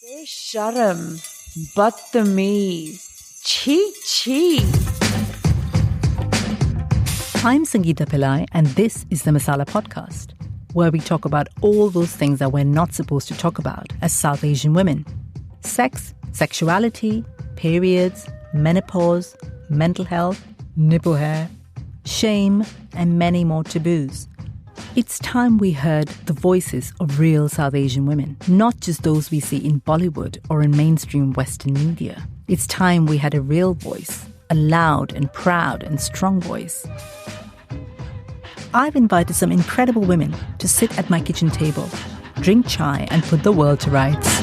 Sharam, Badtameez, Chee Chee. I'm Sangeeta Pillai, and this is the Masala Podcast, where we talk about all those things that we're not supposed to talk about as South Asian women. Sex, sexuality, periods, menopause, mental health, nipple hair, shame, and many more taboos. It's time we heard the voices of real South Asian women, not just those we see in Bollywood or in mainstream Western media. It's time we had a real voice, a loud and proud and strong voice. I've invited some incredible women to sit at my kitchen table, drink chai and put the world to rights.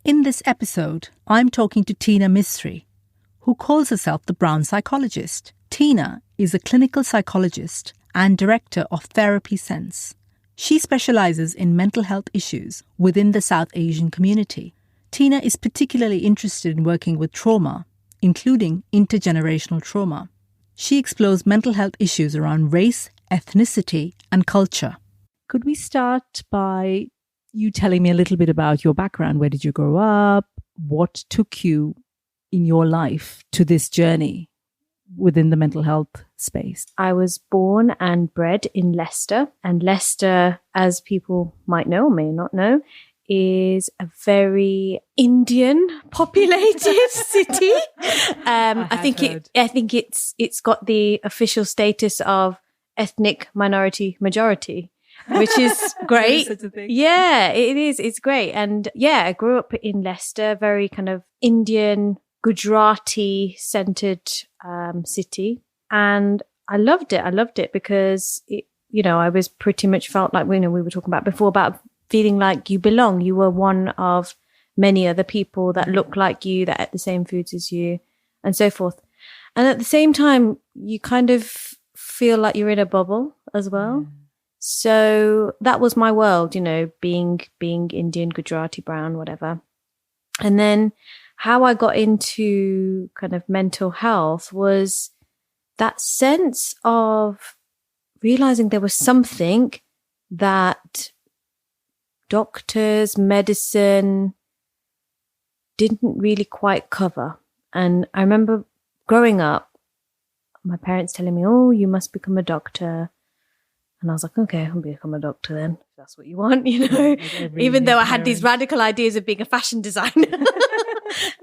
In this episode, I'm talking to Tina Mistry, who calls herself the Brown Psychologist. Tina is a clinical psychologist and director of TherapySense. She specialises in mental health issues within the South Asian community. Tina is particularly interested in working with trauma, including intergenerational trauma. She explores mental health issues around race, ethnicity, and culture. Could we start by you telling me a little bit about your background? Where did you grow up? What took you in your life to this journey within the mental health space? I was born and bred in Leicester, and Leicester, as people might know or may not know, is a very Indian populated city. I think it's got the official status of ethnic minority majority, which is great. Yeah, it is. It's great. And yeah, I grew up in Leicester, very kind of Indian, Gujarati centered city. And I loved it. I loved it because, I was pretty much felt like, we were talking about before about feeling like you belong. You were one of many other people that look like you, that ate the same foods as you, and so forth. And at the same time, you kind of feel like you're in a bubble as well. Mm. So that was my world, being Indian, Gujarati, brown, whatever. And then how I got into kind of mental health was that sense of realizing there was something that doctors, medicine didn't really quite cover. And I remember growing up, my parents telling me, oh, you must become a doctor. And I was like, okay, I'll become a doctor then, if that's what you want, even though I had these radical ideas of being a fashion designer.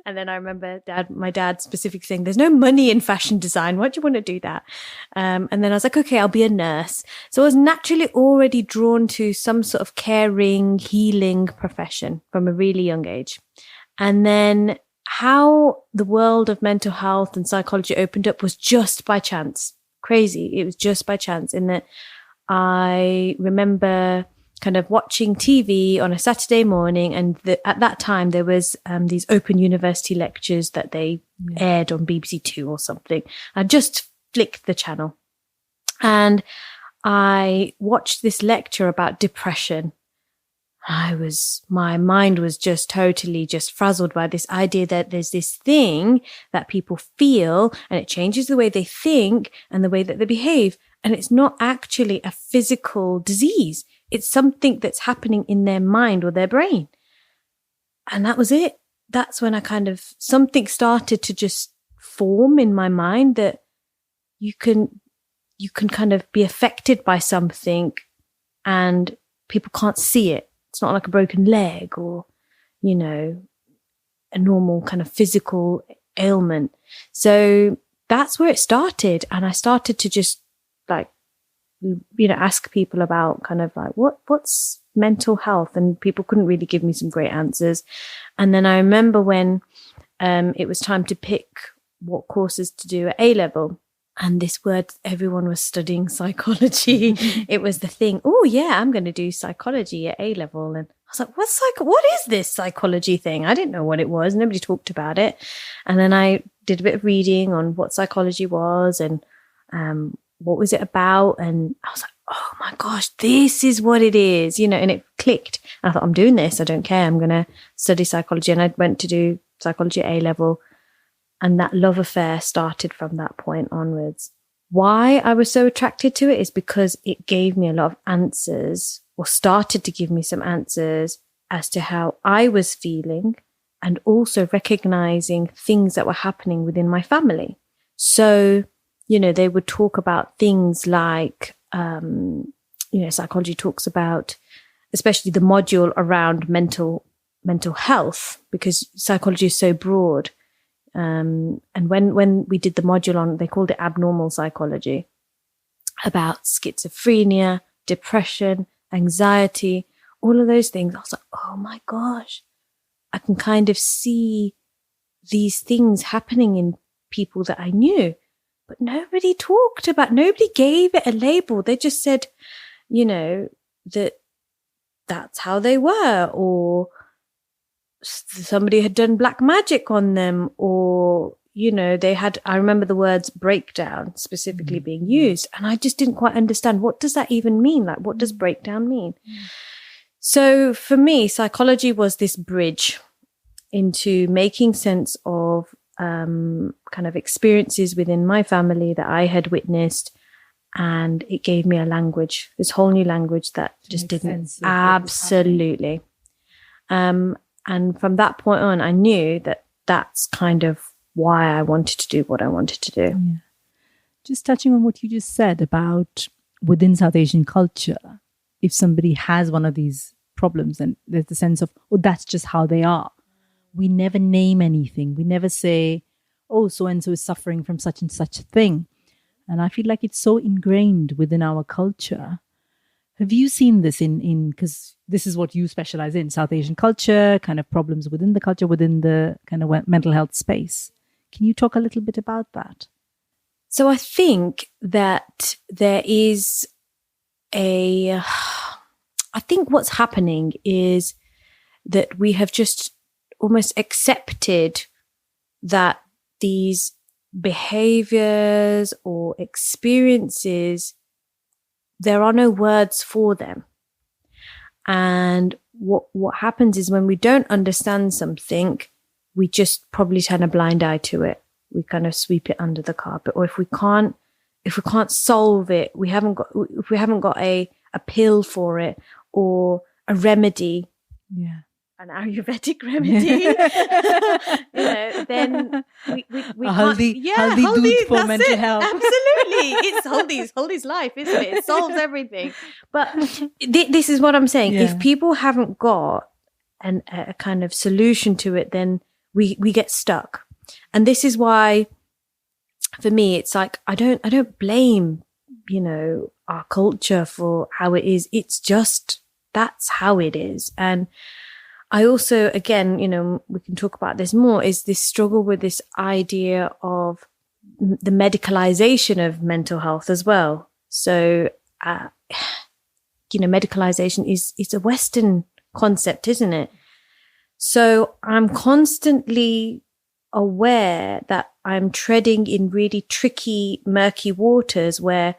And then I remember my dad specifically saying, there's no money in fashion design. Why do you want to do that? And then I was like, okay, I'll be a nurse. So I was naturally already drawn to some sort of caring, healing profession from a really young age. And then how the world of mental health and psychology opened up was just by chance. Crazy. It was just by chance in that I remember kind of watching TV on a Saturday morning, and at that time there was these open university lectures that they aired on BBC Two or something. I just flicked the channel and I watched this lecture about depression. My mind was just totally just frazzled by this idea that there's this thing that people feel and it changes the way they think and the way that they behave. And it's not actually a physical disease. It's something that's happening in their mind or their brain. And that was it. That's when something started to just form in my mind that you can kind of be affected by something and people can't see it. It's not like a broken leg or, a normal kind of physical ailment. So that's where it started. And I started to just ask people about kind of like, what's mental health? And people couldn't really give me some great answers. And then I remember when it was time to pick what courses to do at A-level. And this word, everyone was studying psychology. It was the thing. Oh yeah, I'm going to do psychology at A-level. And I was like, what is this psychology thing? I didn't know what it was. Nobody talked about it. And then I did a bit of reading on what psychology was and what was it about. And I was like, oh my gosh, this is what it is, and it clicked. And I thought, I'm doing this. I don't care. I'm going to study psychology. And I went to do psychology at A-level. And that love affair started from that point onwards. Why I was so attracted to it is because it gave me a lot of answers or started to give me some answers as to how I was feeling, and also recognizing things that were happening within my family. So, they would talk about things like, psychology talks about, especially the module around mental health, because psychology is so broad. And when we did the module on, they called it abnormal psychology, about schizophrenia, depression, anxiety, all of those things. I was like, oh my gosh, I can kind of see these things happening in people that I knew, but nobody gave it a label. They just said, that's how they were, or somebody had done black magic on them, or, I remember the words breakdown specifically being used, and I just didn't quite understand, what does that even mean? Like, what does breakdown mean? So for me, psychology was this bridge into making sense of kind of experiences within my family that I had witnessed. And it gave me a language, this whole new language that just didn't. Absolutely. And from that point on, I knew that that's kind of why I wanted to do what I wanted to do. Yeah. Just touching on what you just said about within South Asian culture, if somebody has one of these problems, and there's the sense of, oh, that's just how they are. We never name anything. We never say, oh, so-and-so is suffering from such and such a thing. And I feel like it's so ingrained within our culture. Have you seen this because this is what you specialize in, South Asian culture, kind of problems within the culture, within the kind of mental health space? Can you talk a little bit about that? So I think that there is I think what's happening is that we have just almost accepted that these behaviors or experiences, there are no words for them. And what happens is, when we don't understand something, we just probably turn a blind eye to it. We kind of sweep it under the carpet. Or if we can't solve it, if we haven't got a pill for it or a remedy. Yeah. An Ayurvedic remedy, then we can't. Haldi doodh for mental health. Absolutely. It's Haldi's life, isn't it? It solves everything. But this is what I'm saying. Yeah. If people haven't got a kind of solution to it, then we get stuck. And this is why, for me, it's like, I don't blame, our culture for how it is. It's just, that's how it is. And I also, again, we can talk about this more, is this struggle with this idea of the medicalization of mental health as well. So, medicalization is a Western concept, isn't it? So I'm constantly aware that I'm treading in really tricky, murky waters, where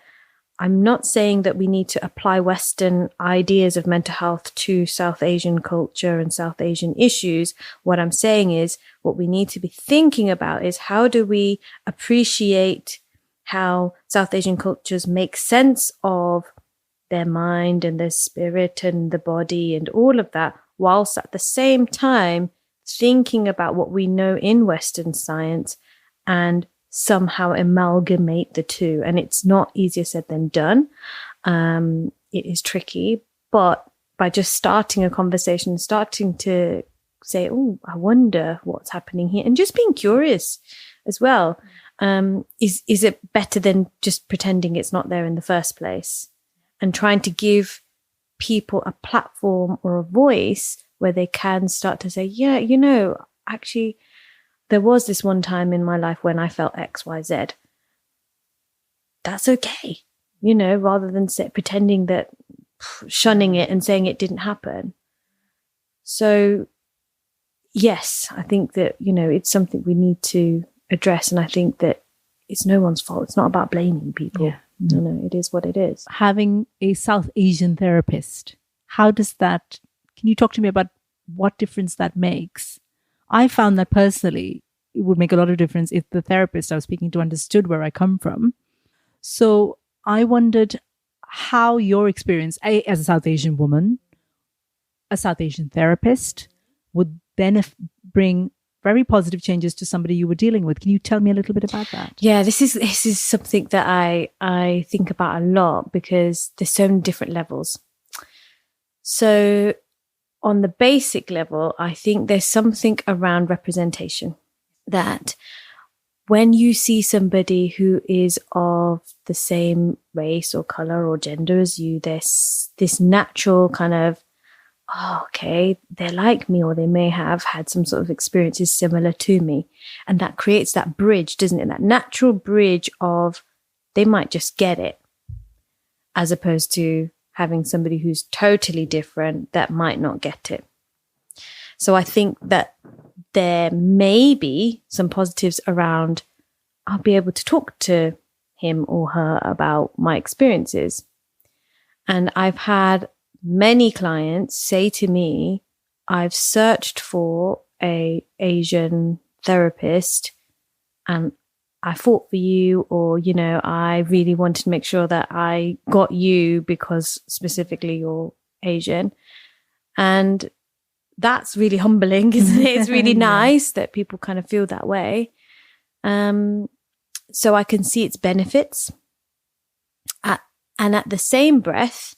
I'm not saying that we need to apply Western ideas of mental health to South Asian culture and South Asian issues. What I'm saying is, what we need to be thinking about is, how do we appreciate how South Asian cultures make sense of their mind and their spirit and the body and all of that, whilst at the same time thinking about what we know in Western science and somehow amalgamate the two. And it's not easier said than done. It is tricky, but by just starting a conversation, starting to say, oh, I wonder what's happening here, and just being curious as well, is it better than just pretending it's not there in the first place, and trying to give people a platform or a voice where they can start to say, yeah, actually, there was this one time in my life when I felt X, Y, Z. That's okay, rather than pretending that, shunning it and saying it didn't happen. So, yes, I think that, it's something we need to address. And I think that it's no one's fault. It's not about blaming people. Yeah. It is what it is. Having a South Asian therapist, how does that, can you talk to me about what difference that makes? I found that personally, it would make a lot of difference if the therapist I was speaking to understood where I come from. So I wondered, how your experience as a South Asian woman, a South Asian therapist, would then bring very positive changes to somebody you were dealing with. Can you tell me a little bit about that? Yeah, this is something that I think about a lot because there's so many different levels. So on the basic level, I think there's something around representation that when you see somebody who is of the same race or color or gender as you, there's this natural kind of, oh, okay, they're like me, or they may have had some sort of experiences similar to me. And that creates that bridge, doesn't it? That natural bridge of they might just get it, as opposed to having somebody who's totally different that might not get it. So I think that there may be some positives around, I'll be able to talk to him or her about my experiences. And I've had many clients say to me, I've searched for an Asian therapist and I fought for you, or, you know, I really wanted to make sure that I got you because specifically you're Asian. And that's really humbling, isn't it? It's really nice that people kind of feel that way. So I can see its benefits. And at the same breath,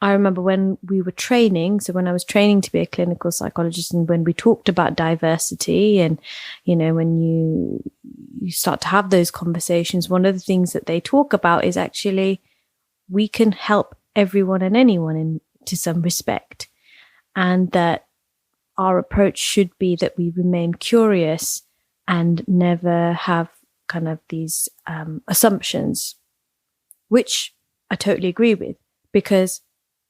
I remember when we were training, so when I was training to be a clinical psychologist, and when we talked about diversity and, you know, when you start to have those conversations, one of the things that they talk about is actually we can help everyone and anyone to some respect. And that our approach should be that we remain curious and never have kind of these assumptions, which I totally agree with, because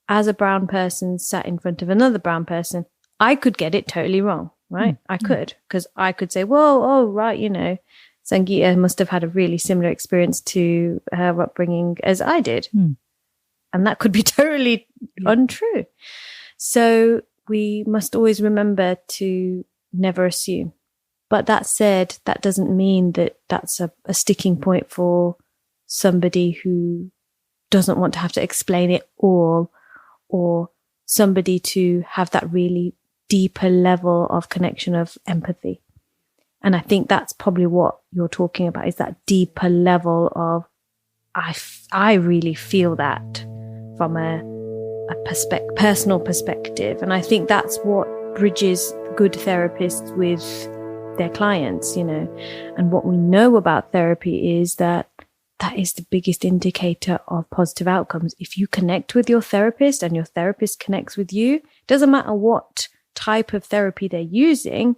as a brown person sat in front of another brown person, I could get it totally wrong, right? I could, because I could say, whoa, oh, right, you know, Sangeeta must have had a really similar experience to her upbringing as I did. And that could be totally untrue. So we must always remember to never assume. But that said, that doesn't mean that that's a sticking point for somebody who doesn't want to have to explain it all, or somebody to have that really deeper level of connection of empathy. And I think that's probably what you're talking about, is that deeper level of, I really feel that from a personal perspective. And I think that's what bridges good therapists with their clients, you know. And what we know about therapy is that is the biggest indicator of positive outcomes. If you connect with your therapist and your therapist connects with you, doesn't matter what type of therapy they're using,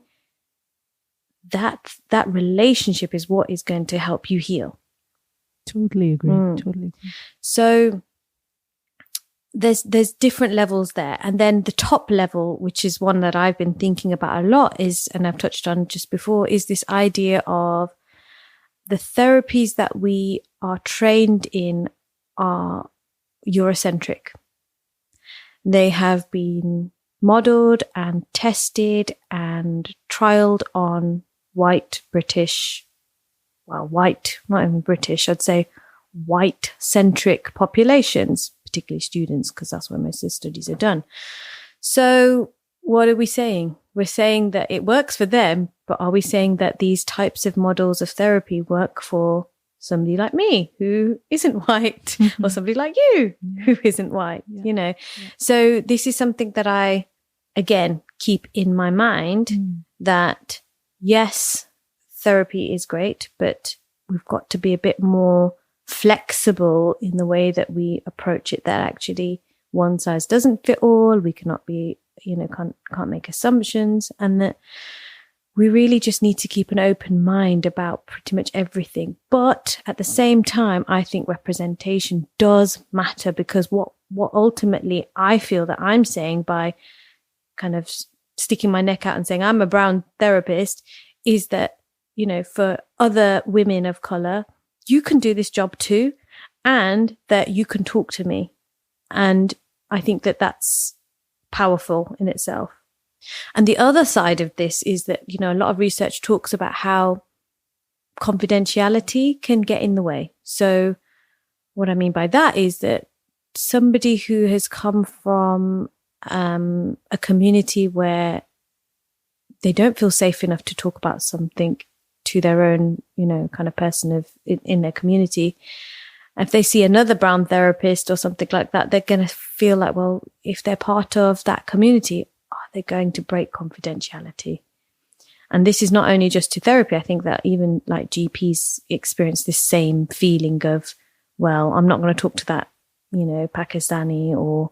that relationship is what is going to help you heal. Totally agree. Totally agree. So there's different levels there. And then the top level, which is one that I've been thinking about a lot, is, and I've touched on just before, is this idea of the therapies that we are trained in are Euro-centric. They have been modeled and tested and trialed on white, not even British, I'd say white-centric populations, particularly students, because that's where most of the studies are done. So what are we saying? We're saying that it works for them, but are we saying that these types of models of therapy work for somebody like me who isn't white, or somebody like you who isn't white, you know? So this is something that I, again, keep in my mind, that yes, therapy is great, but we've got to be a bit more flexible in the way that we approach it, that actually one size doesn't fit all. We cannot be, you know, can't make assumptions, and that we really just need to keep an open mind about pretty much everything. But at the same time, I think representation does matter, because what ultimately I feel that I'm saying by kind of sticking my neck out and saying I'm a brown therapist is that, you know, for other women of color, you can do this job too, and that you can talk to me. And I think that that's powerful in itself. And the other side of this is that, you know, a lot of research talks about how confidentiality can get in the way. So what I mean by that is that somebody who has come from a community where they don't feel safe enough to talk about something to their own, kind of person in their community. If they see another brown therapist or something like that, they're going to feel like, well, if they're part of that community, are they going to break confidentiality? And this is not only just to therapy. I think that even like GPs experience this same feeling of, well, I'm not going to talk to that, Pakistani or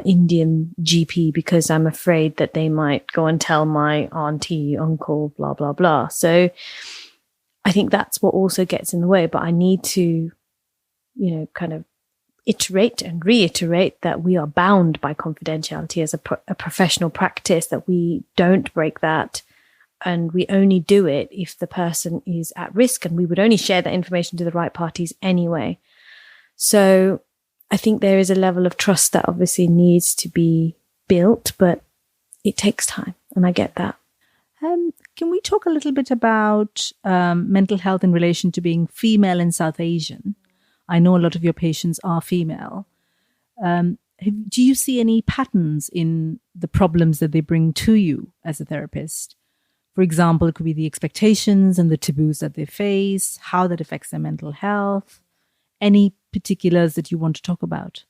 Indian GP because I'm afraid that they might go and tell my auntie, uncle, blah, blah, blah. So I think that's what also gets in the way. But I need to, kind of iterate and reiterate that we are bound by confidentiality as a professional practice, that we don't break that. And we only do it if the person is at risk, and we would only share that information to the right parties anyway. So I think there is a level of trust that obviously needs to be built, but it takes time. And I get that. Can we talk a little bit about mental health in relation to being female and South Asian? I know a lot of your patients are female. Do you see any patterns in the problems that they bring to you as a therapist? For example, it could be the expectations and the taboos that they face, how that affects their mental health. Any particulars that you want to talk about?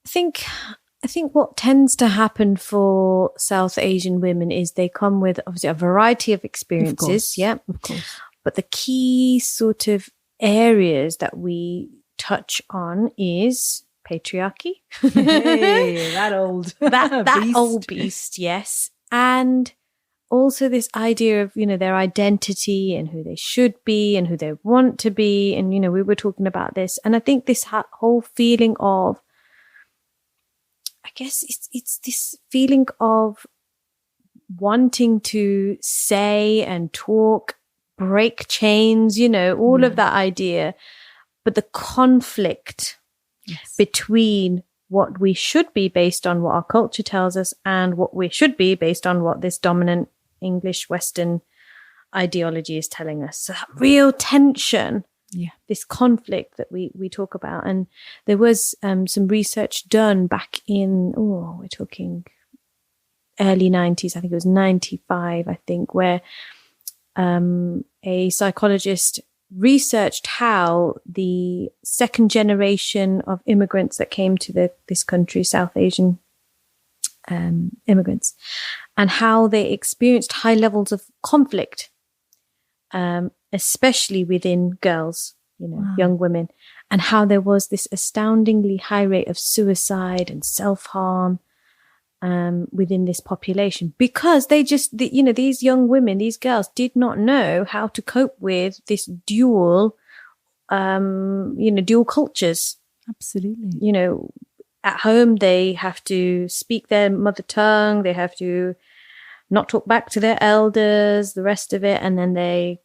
I think what tends to happen for South Asian women is they come with obviously a variety of experiences. Of course. But the key sort of areas that we touch on is patriarchy. Hey, that old that old beast, yes. And also this idea of, their identity and who they should be and who they want to be. And, we were talking about this. And I think this whole feeling of, I guess it's this feeling of wanting to say and talk, break chains, all of that idea. But the conflict between what we should be based on what our culture tells us and what we should be based on what this dominant English Western ideology is telling us. So that real tension, this conflict that we talk about. And there was some research done back in, we're talking early 90s, I think it was 95, where a psychologist researched how the second generation of immigrants that came to this country, South Asian immigrants, and how they experienced high levels of conflict, especially within girls, young women, and how there was this astoundingly high rate of suicide and self-harm within this population, because they just, these young women, these girls did not know how to cope with this dual cultures. Absolutely. At home, they have to speak their mother tongue. They have to not talk back to their elders, the rest of it. And then they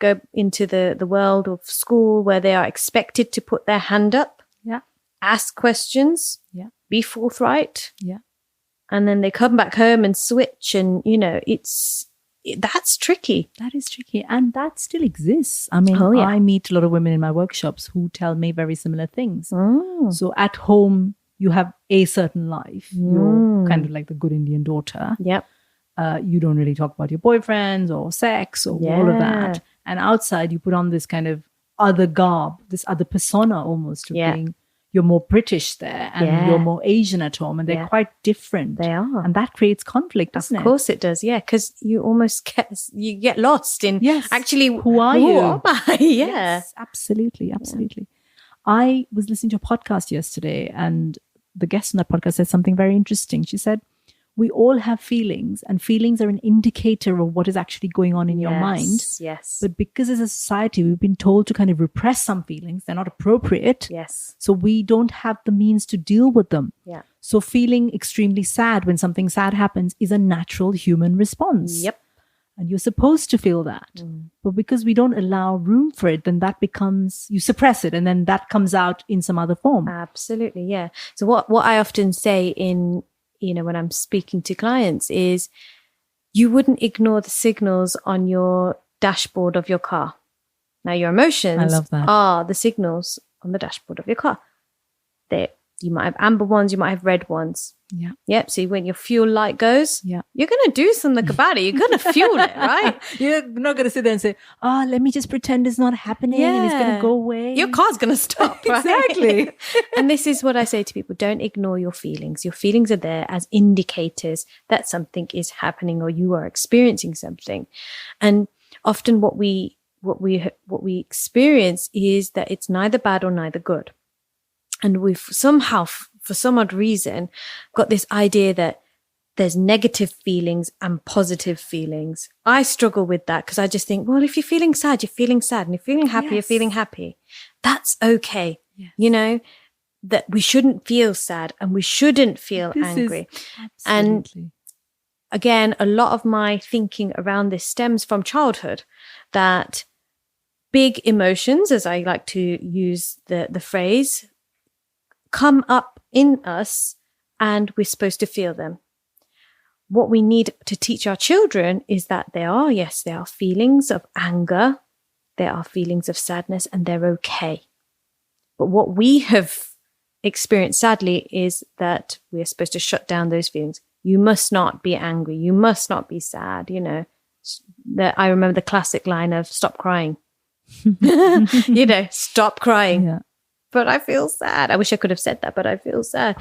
go into the world of school where they are expected to put their hand up, ask questions, be forthright. And then they come back home and switch. And, that's tricky. That is tricky. And that still exists. I mean, I meet a lot of women in my workshops who tell me very similar things. So at home, you have a certain life. You're kind of like the good Indian daughter. Yep. You don't really talk about your boyfriends or sex or all of that. And outside, you put on this kind of other garb, this other persona almost of being, you're more British there and you're more Asian at home, and they're quite different. They are. And that creates conflict, doesn't it? Of course it does, because you almost get lost in actually, who are you? Who am I? Yes, absolutely. I was listening to a podcast yesterday, and the guest on that podcast said something very interesting. She said, we all have feelings, and feelings are an indicator of what is actually going on in your mind. Yes. But because as a society, we've been told to kind of repress some feelings. They're not appropriate. Yes. So we don't have the means to deal with them. Yeah. So feeling extremely sad when something sad happens is a natural human response. Yep. And you're supposed to feel that. But because we don't allow room for it, then that becomes, you suppress it, and then that comes out in some other form. Absolutely, yeah. So what I often say in, when I'm speaking to clients is, you wouldn't ignore the signals on your dashboard of your car. Now, your emotions I love that. are the signals on the dashboard of your car. They're You might have amber ones, you might have red ones. Yeah. Yep. So when your fuel light goes, Yeah. you're going to do something about it. You're going to fuel it, right? You're not going to sit there and say, let me just pretend it's not happening and it's going to go away. Your car's going to stop, right? Exactly. And this is what I say to people. Don't ignore your feelings. Your feelings are there as indicators that something is happening or you are experiencing something. And often what we experience is that it's neither bad or neither good. And we've somehow, for some odd reason, got this idea that there's negative feelings and positive feelings. I struggle with that because I just think, well, if you're feeling sad, you're feeling sad. And if you're feeling happy, you're feeling happy. That's okay. Yes. You know, that we shouldn't feel sad and we shouldn't feel angry. Absolutely. And again, a lot of my thinking around this stems from childhood, that big emotions, as I like to use the phrase, come up in us and we're supposed to feel them. What we need to teach our children is that there are feelings of anger, there are feelings of sadness, and they're okay. But what we have experienced, sadly, is that we're supposed to shut down those feelings. You must not be angry. You must not be sad. You know, I remember the classic line of stop crying. You know, stop crying. Yeah. But I feel sad. I wish I could have said that, but I feel sad.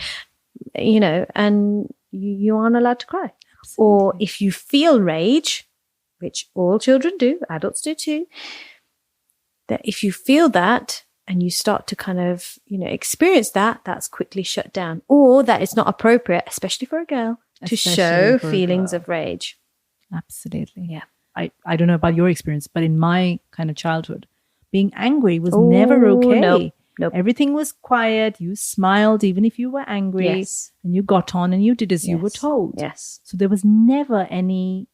You know, and you aren't allowed to cry. Absolutely. Or if you feel rage, which all children do, adults do too, that if you feel that and you start to kind of, you know, experience that, that's quickly shut down. Or that it's not appropriate, especially for a girl, to show feelings of rage. Absolutely. Yeah. I don't know about your experience, but in my kind of childhood, being angry was never okay. Nope. Everything was quiet. You smiled even if you were angry. Yes. And you got on and you did as you were told. Yes. So there was never a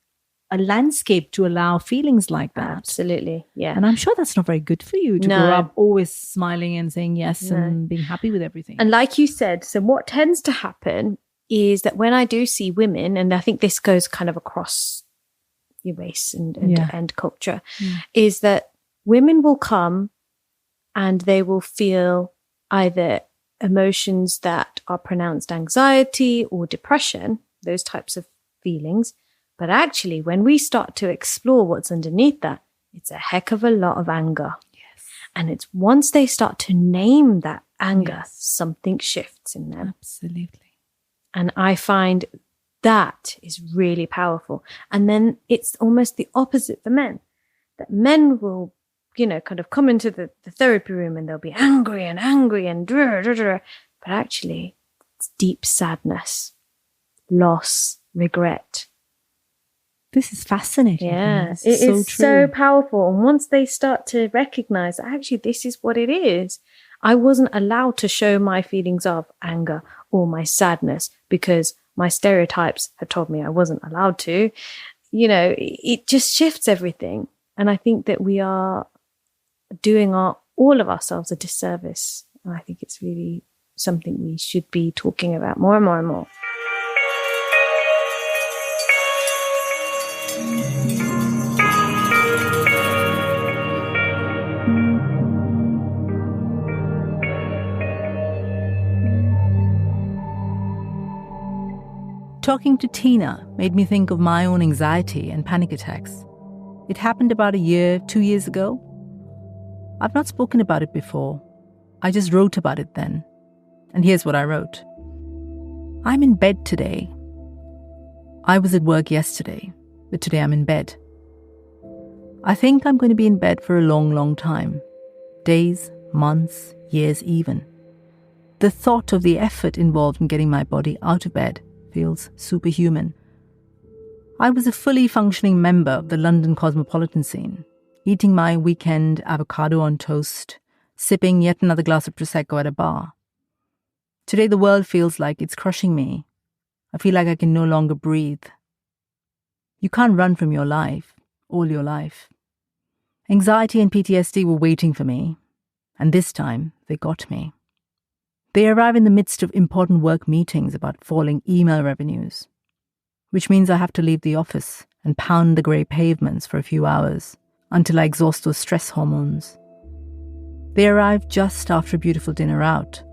landscape to allow feelings like that. Absolutely. Yeah. And I'm sure that's not very good for you to grow up always smiling and saying yes and being happy with everything. And like you said, so what tends to happen is that when I do see women, and I think this goes kind of across your race and culture, is that women will come and they will feel either emotions that are pronounced anxiety or depression, those types of feelings. But actually, when we start to explore what's underneath that, it's a heck of a lot of anger. Yes. And it's once they start to name that anger, something shifts in them. Absolutely. And I find that is really powerful. And then it's almost the opposite for men, that men will, you know, kind of come into the therapy room and they'll be angry and but actually it's deep sadness, loss, regret. This is fascinating. Yeah, it is so powerful. And once they start to recognize that actually this is what it is, I wasn't allowed to show my feelings of anger or my sadness because my stereotypes had told me I wasn't allowed to. You know, it just shifts everything. And I think that we are doing all of ourselves a disservice. And I think it's really something we should be talking about more and more and more. Talking to Tina made me think of my own anxiety and panic attacks. It happened about 2 years ago. I've not spoken about it before. I just wrote about it then. And here's what I wrote. I'm in bed today. I was at work yesterday, but today I'm in bed. I think I'm going to be in bed for a long, long time. Days, months, years even. The thought of the effort involved in getting my body out of bed feels superhuman. I was a fully functioning member of the London cosmopolitan scene, eating my weekend avocado on toast, sipping yet another glass of Prosecco at a bar. Today the world feels like it's crushing me. I feel like I can no longer breathe. You can't run from your life, all your life. Anxiety and PTSD were waiting for me, and this time they got me. They arrive in the midst of important work meetings about falling email revenues, which means I have to leave the office and pound the grey pavements for a few hours until I exhaust those stress hormones. They arrive just after a beautiful dinner out,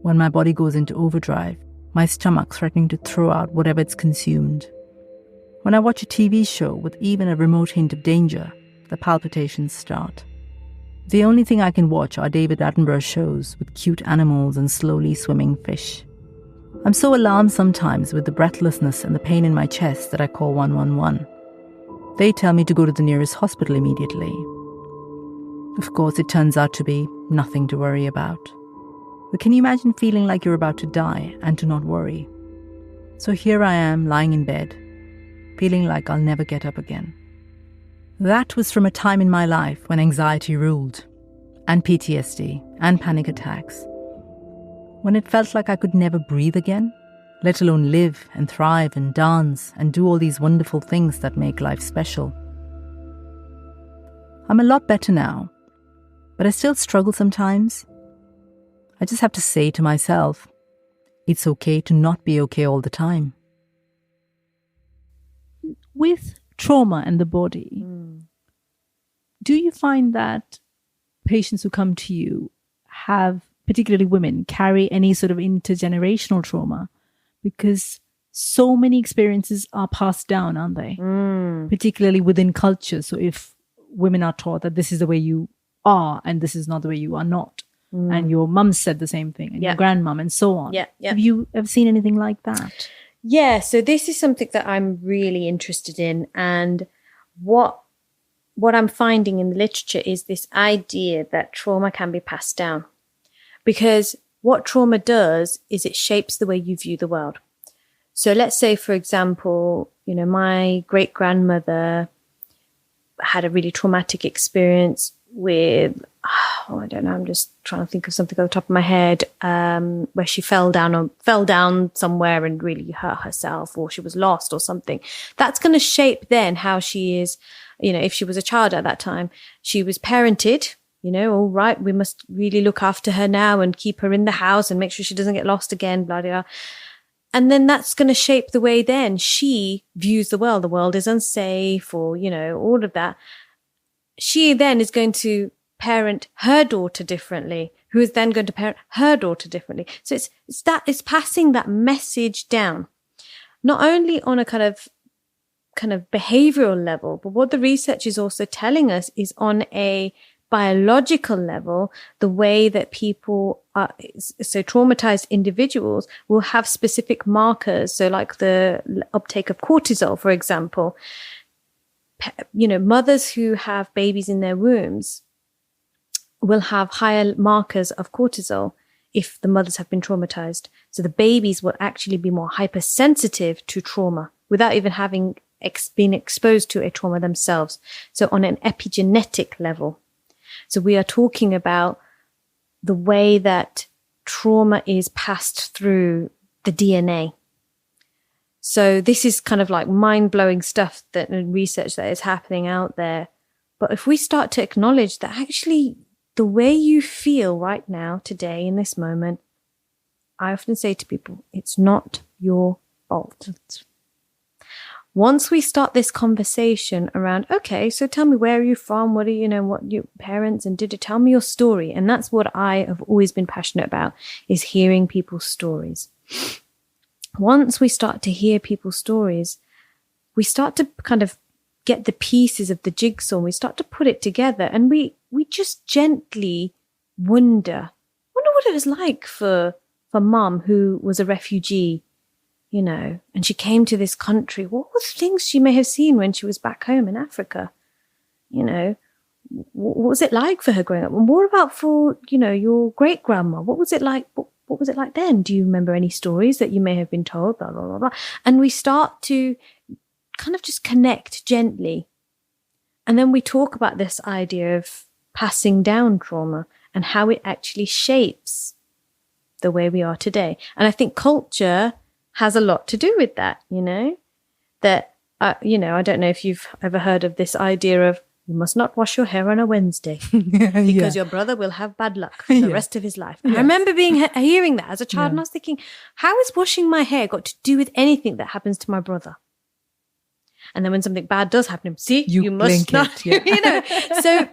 when my body goes into overdrive, my stomach threatening to throw out whatever it's consumed. When I watch a TV show with even a remote hint of danger, the palpitations start. The only thing I can watch are David Attenborough shows with cute animals and slowly swimming fish. I'm so alarmed sometimes with the breathlessness and the pain in my chest that I call 111. They tell me to go to the nearest hospital immediately. Of course, it turns out to be nothing to worry about. But can you imagine feeling like you're about to die and to not worry? So here I am, lying in bed, feeling like I'll never get up again. That was from a time in my life when anxiety ruled, and PTSD, and panic attacks. When it felt like I could never breathe again, let alone live and thrive and dance and do all these wonderful things that make life special. I'm a lot better now, but I still struggle sometimes. I just have to say to myself, it's okay to not be okay all the time. With trauma and the body, do you find that patients who come to you have, particularly women, carry any sort of intergenerational trauma? Because so many experiences are passed down, aren't they? Particularly within culture. So if women are taught that this is the way you are and this is not the way you are not, and your mum said the same thing, and your grandmum, and so on. Have you ever seen anything like that? Yeah, so this is something that I'm really interested in, and what I'm finding in the literature is this idea that trauma can be passed down. Because what trauma does is it shapes the way you view the world. So let's say, for example, my great-grandmother had a really traumatic experience with, I don't know, I'm just trying to think of something off the top of my head, where she fell down somewhere and really hurt herself, or she was lost or something. That's going to shape then how she is, if she was a child at that time. She was parented, all right, we must really look after her now and keep her in the house and make sure she doesn't get lost again, blah, blah, blah. And then that's going to shape the way then she views the world. The world is unsafe, or, all of that. She then is going to parent her daughter differently, who is then going to parent her daughter differently. So it's passing that message down, not only on a kind of behavioral level, but what the research is also telling us is on a biological level, the way that people are, so traumatized individuals will have specific markers. So like the uptake of cortisol, for example, mothers who have babies in their wombs will have higher markers of cortisol if the mothers have been traumatized. So the babies will actually be more hypersensitive to trauma without even having been exposed to a trauma themselves. So on an epigenetic level. So we are talking about the way that trauma is passed through the DNA. So this is kind of like mind-blowing stuff that and research that is happening out there. But if we start to acknowledge that actually the way you feel right now, today, in this moment, I often say to people, it's not your fault. Once we start this conversation around, okay, so tell me, where are you from? What are what your parents, and tell me your story. And that's what I have always been passionate about, is hearing people's stories. Once we start to hear people's stories, we start to kind of get the pieces of the jigsaw, and we start to put it together, and we just gently wonder what it was like for mum, who was a refugee, and she came to this country. What were the things she may have seen when she was back home in Africa? What was it like for her growing up? And what about for, your great grandma? What was it like? What was it like then? Do you remember any stories that you may have been told? Blah, blah, blah, blah. And we start to kind of just connect gently. And then we talk about this idea of passing down trauma and how it actually shapes the way we are today. And I think culture has a lot to do with that, that, I don't know if you've ever heard of this idea of, you must not wash your hair on a Wednesday because your brother will have bad luck for the rest of his life. And I remember hearing that as a child, and I was thinking, how has washing my hair got to do with anything that happens to my brother? And then when something bad does happen, see, you must not, So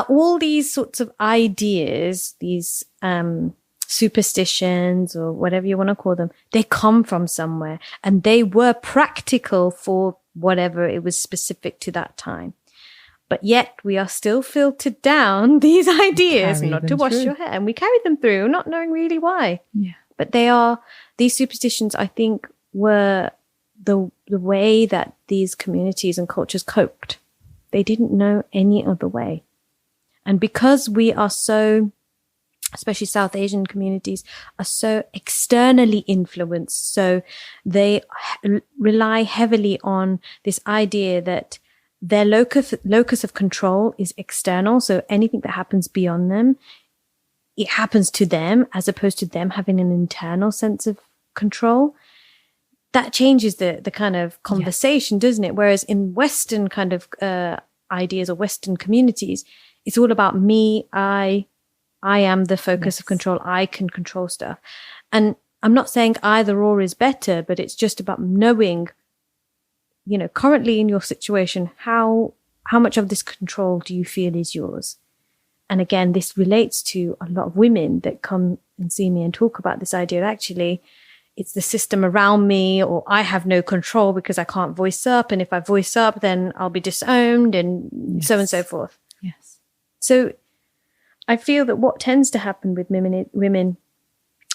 all these sorts of ideas, these superstitions or whatever you want to call them, they come from somewhere and they were practical for whatever it was specific to that time. But yet we are still filtered down these ideas not to wash your hair. And we carry them through, not knowing really why. Yeah. But these superstitions, I think, were the way that these communities and cultures coped. They didn't know any other way. And because we are so, especially South Asian communities, are so externally influenced, so they rely heavily on this idea that their locus of control is external. So anything that happens beyond them, it happens to them, as opposed to them having an internal sense of control. That changes the kind of conversation, doesn't it? Whereas in Western kind of ideas or Western communities, it's all about me. I am the focus of control. I can control stuff. And I'm not saying either or is better, but it's just about knowing, currently in your situation, how much of this control do you feel is yours? And again, this relates to a lot of women that come and see me and talk about this idea that actually it's the system around me, or I have no control because I can't voice up. And if I voice up, then I'll be disowned and so on and so forth. Yes. So I feel that what tends to happen with women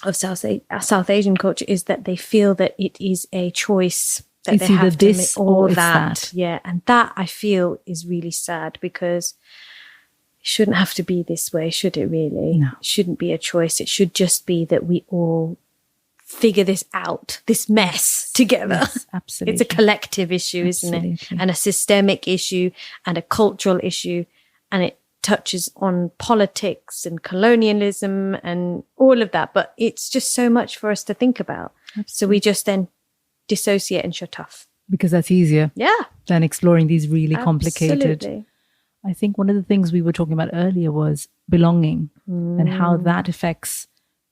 of South Asian culture is that they feel that it is a choice that it's they have to this make, or that. Yeah. And that I feel is really sad, because it shouldn't have to be this way, should it really? No. It shouldn't be a choice. It should just be that we all figure this out, this mess together. Yes, absolutely. It's a collective issue, isn't it? And a systemic issue and a cultural issue. And it touches on politics and colonialism and all of that. But it's just so much for us to think about. Absolutely. So we just then dissociate and shut off. Because that's easier than exploring these really complicated. Absolutely. I think one of the things we were talking about earlier was belonging and how that affects,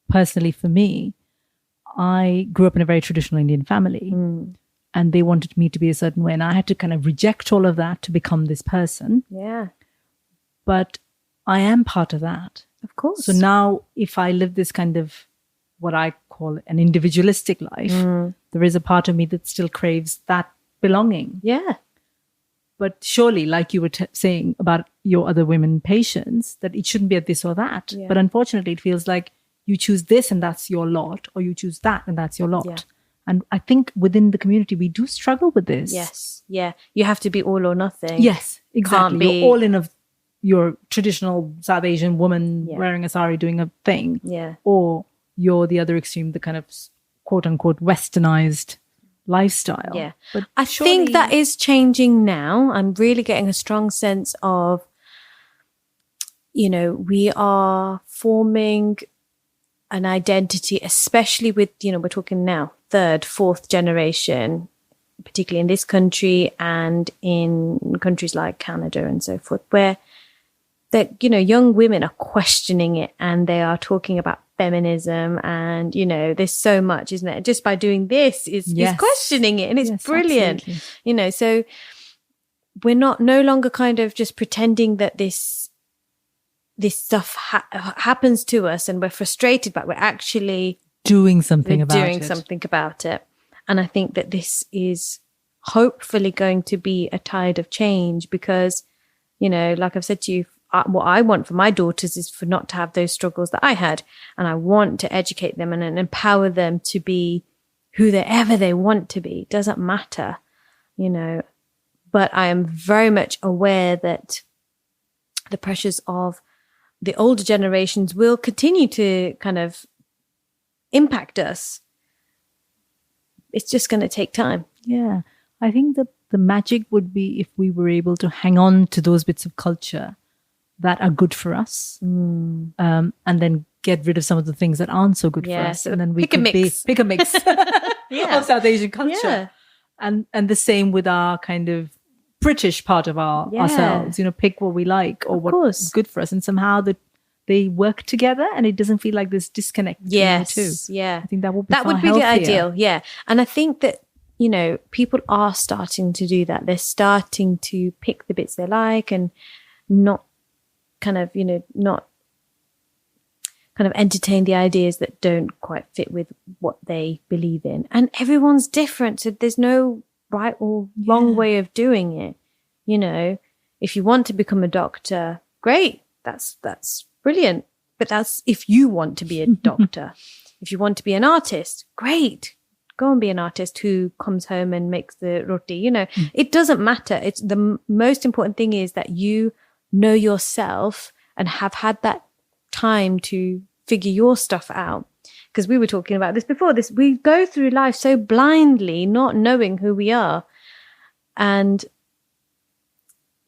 personally for me, I grew up in a very traditional Indian family and they wanted me to be a certain way. And I had to kind of reject all of that to become this person. Yeah. But I am part of that. Of course. So now if I live this kind of what I call an individualistic life, there is a part of me that still craves that belonging. Yeah. But surely, like you were saying about your other women patients, that it shouldn't be a this or that. Yeah. But unfortunately, it feels like you choose this and that's your lot, or you choose that and that's your lot. Yeah. And I think within the community, we do struggle with this. Yes. Yeah. You have to be all or nothing. Yes, exactly. Can't be... You're all in of your traditional South Asian woman wearing a sari doing a thing. Yeah. Or you're the other extreme, the kind of quote unquote westernized lifestyle. Yeah. But I think that is changing now. I'm really getting a strong sense of, we are forming an identity, especially with, we're talking now, 3rd, 4th generation, particularly in this country and in countries like Canada and so forth, where that, young women are questioning it and they are talking about feminism and, there's so much, isn't it? Just by doing this is questioning it, and it's brilliant, absolutely. So we're no longer kind of just pretending that this stuff happens to us and we're frustrated, but we're actually doing something about it. And I think that this is hopefully going to be a tide of change, because, like I've said to you, what I want for my daughters is for not to have those struggles that I had. And I want to educate them and empower them to be whoever they want to be. It doesn't matter, but I am very much aware that the pressures of the older generations will continue to kind of impact us. It's just going to take time. Yeah. I think that the magic would be if we were able to hang on to those bits of culture that are good for us, and then get rid of some of the things that aren't so good for us. And then we pick a mix of South Asian culture. Yeah. And the same with our kind of British part of ourselves, pick what we like or what's good for us. And somehow they work together and it doesn't feel like this disconnect between the two. Yeah. I think that would be the ideal. Yeah. And I think that, people are starting to do that. They're starting to pick the bits they like and not kind of, not kind of entertain the ideas that don't quite fit with what they believe in. And everyone's different. So there's no right or wrong way of doing it. You know, if you want to become a doctor, great. That's brilliant. But that's if you want to be a doctor. If you want to be an artist, great. Go and be an artist who comes home and makes the roti. You know, it doesn't matter. It's the most important thing is that you know yourself and have had that time to figure your stuff out. Because we were talking about this before. We go through life so blindly, not knowing who we are. And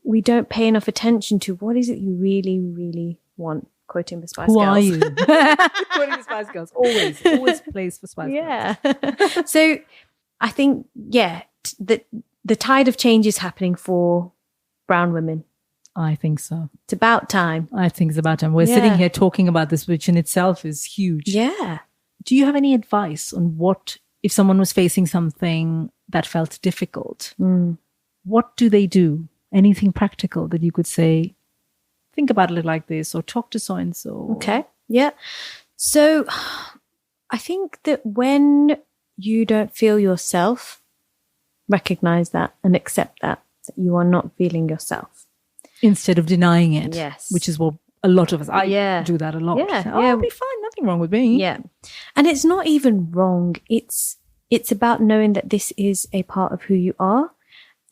we don't pay enough attention to what is it you really, really want. Quoting the Spice Girls. Who are you? Quoting the Spice Girls. Always plays for Spice Girls. Yeah. So I think, the tide of change is happening for brown women. I think so. It's about time. I think it's about time. We're sitting here talking about this, which in itself is huge. Yeah. Do you have any advice on what, if someone was facing something that felt difficult, what do they do? Anything practical that you could say, think about it like this, or talk to so-and-so? Okay. Yeah. So I think that when you don't feel yourself, recognize that and accept that you are not feeling yourself. Instead of denying it. Yes. Which is what a lot of us, I do that a lot. Yeah. Say, I'll be fine. Nothing wrong with me. Yeah. And it's not even wrong. It's about knowing that this is a part of who you are,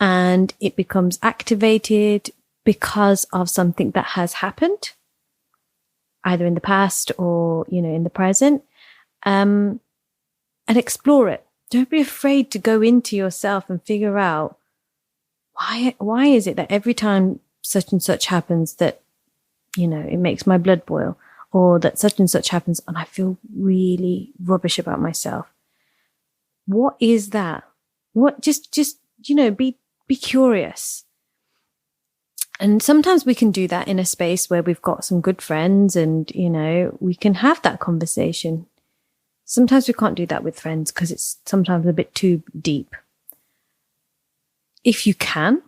and it becomes activated because of something that has happened, either in the past or, you know, in the present, and explore it. Don't be afraid to go into yourself and figure out why is it that every time such and such happens that, you know, it makes my blood boil, or that such and such happens and I feel really rubbish about myself. What is that? What, just, you know, be curious. And sometimes we can do that in a space where we've got some good friends and, you know, we can have that conversation. Sometimes we can't do that with friends because it's sometimes a bit too deep. If you can,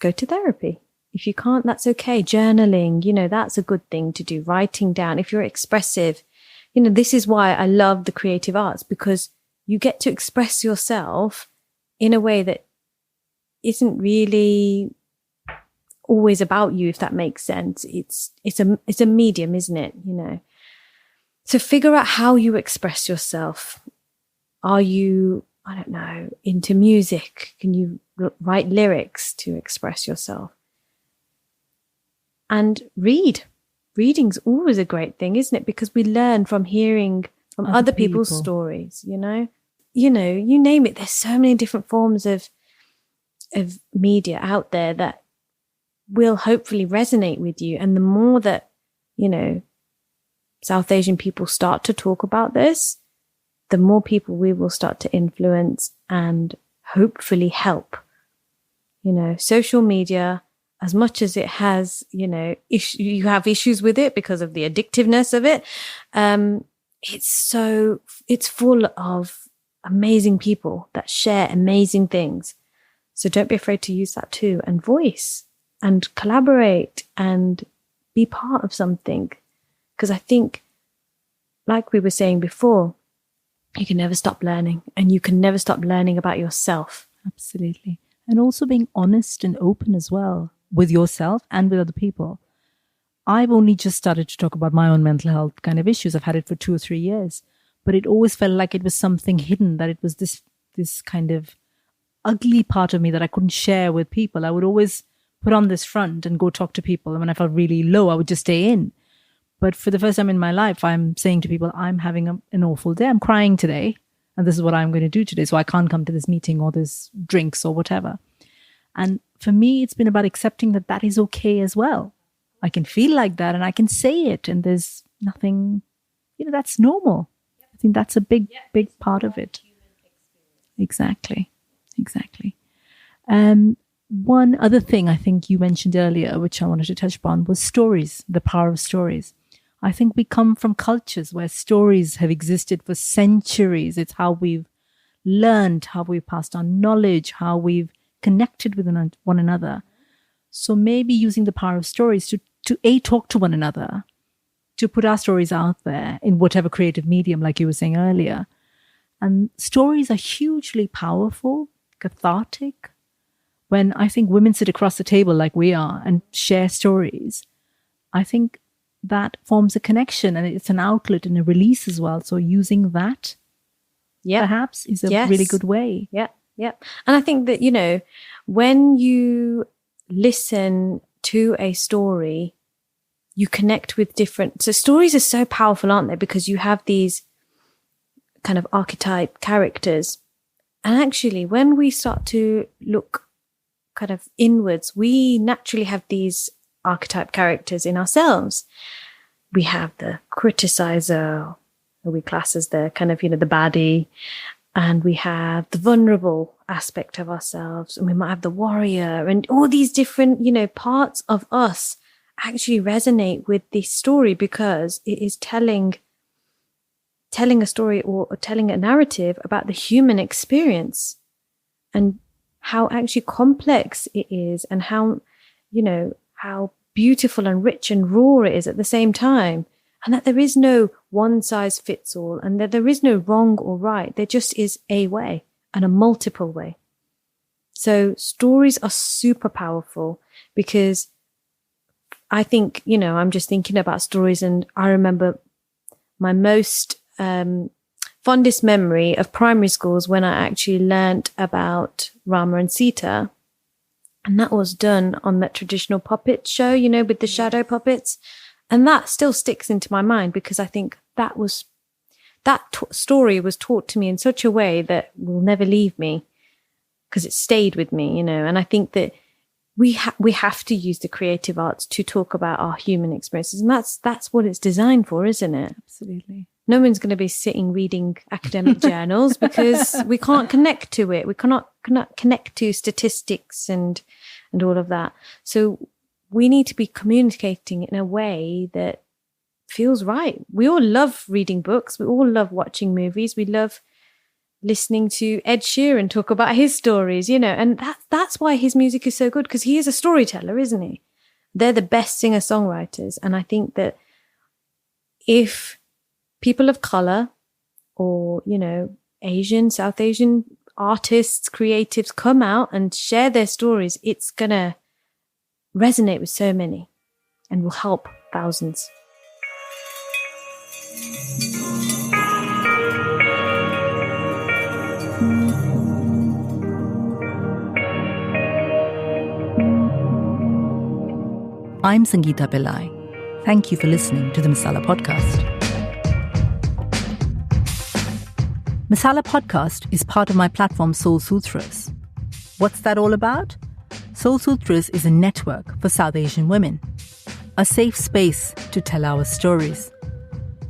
go to therapy. If you can't, that's okay. Journaling, you know, that's a good thing to do. Writing down. If you're expressive, you know, this is why I love the creative arts, because you get to express yourself in a way that isn't really always about you, if that makes sense. It's a medium, isn't it? You know, so figure out how you express yourself. Are you, I don't know, into music? Can you write lyrics to express yourself? And read. Reading's always a great thing, isn't it? Because we learn from hearing from other people's stories, you know, you name it. There's so many different forms of media out there that will hopefully resonate with you. And the more that, you know, South Asian people start to talk about this, the more people we will start to influence and hopefully help. You know, social media, as much as it has, you know, you have issues with it because of the addictiveness of it, it's full of amazing people that share amazing things. So don't be afraid to use that too, and voice and collaborate and be part of something. Because I think, like we were saying before, you can never stop learning, and you can never stop learning about yourself. Absolutely. And also being honest and open as well with yourself and with other people. I've only just started to talk about my own mental health kind of issues. I've had it for 2 or 3 years, but it always felt like it was something hidden, that it was this kind of ugly part of me that I couldn't share with people. I would always put on this front and go talk to people. And when I felt really low, I would just stay in. But for the first time in my life, I'm saying to people, I'm having an awful day. I'm crying today. And this is what I'm going to do today. So I can't come to this meeting or this drinks or whatever. And for me, it's been about accepting that that is okay as well. I can feel like that and I can say it. And there's nothing, you know, that's normal. I think that's a big part of it. Exactly. One other thing I think you mentioned earlier, which I wanted to touch upon, was stories, the power of stories. I think we come from cultures where stories have existed for centuries. It's how we've learned, how we've passed on knowledge, how we've connected with one another. So maybe using the power of stories to talk to one another, to put our stories out there in whatever creative medium, like you were saying earlier. And stories are hugely powerful, cathartic. When I think women sit across the table like we are and share stories, I think that forms a connection and it's an outlet and a release as well. So using that perhaps is a really good way. Yeah. And I think that, you know, when you listen to a story, you connect with different... So stories are so powerful, aren't they? Because you have these kind of archetype characters. And actually, when we start to look kind of inwards, we naturally have these archetype characters in ourselves. We have the criticizer, who we class as the kind of, you know, the baddie. And we have the vulnerable aspect of ourselves. And we might have the warrior, and all these different, you know, parts of us actually resonate with this story because it is telling a story or telling a narrative about the human experience and how actually complex it is, and how, you know, how beautiful and rich and raw it is at the same time. And that there is no one size fits all, and that there is no wrong or right. There just is a way and a multiple way. So stories are super powerful because I think, you know, I'm just thinking about stories, and I remember my most fondest memory of primary schools when I actually learnt about Rama and Sita. And that was done on that traditional puppet show, you know, with the shadow puppets. And that still sticks into my mind because I think that story was taught to me in such a way that will never leave me because it stayed with me, you know. And I think that we have to use the creative arts to talk about our human experiences. And that's what it's designed for, isn't it? Absolutely. No one's going to be sitting reading academic journals because we can't connect to it. We cannot connect to statistics and all of that. So we need to be communicating in a way that feels right. We all love reading books. We all love watching movies. We love listening to Ed Sheeran talk about his stories, you know, and that's why his music is so good, because he is a storyteller, isn't he? They're the best singer-songwriters. And I think that if people of color or, you know, Asian, South Asian artists, creatives come out and share their stories, it's going to resonate with so many and will help thousands. I'm Sangeeta Pillai. Thank you for listening to the Masala Podcast. Masala Podcast is part of my platform Soul Sutras. What's that all about? Soul Sutras is a network for South Asian women, a safe space to tell our stories,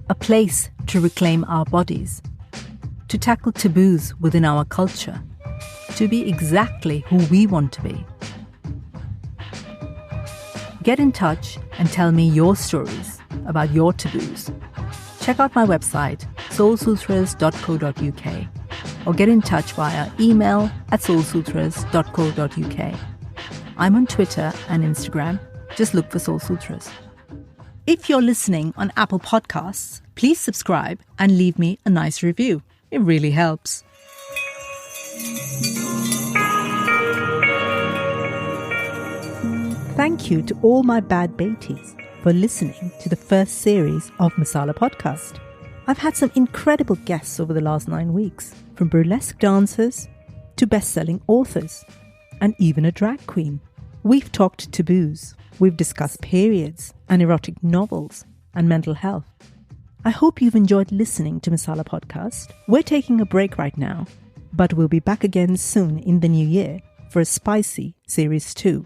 a place to reclaim our bodies, to tackle taboos within our culture, to be exactly who we want to be. Get in touch and tell me your stories about your taboos. Check out my website, soulsutras.co.uk, or get in touch via email at soulsutras.co.uk. I'm on Twitter and Instagram. Just look for Soul Sutras. If you're listening on Apple Podcasts, please subscribe and leave me a nice review. It really helps. Thank you to all my bad Betis for listening to the first series of Masala Podcast. I've had some incredible guests over the last 9 weeks, from burlesque dancers to best-selling authors, and even a drag queen. We've talked taboos, we've discussed periods and erotic novels and mental health. I hope you've enjoyed listening to Masala Podcast. We're taking a break right now, but we'll be back again soon in the new year for a spicy Series 2.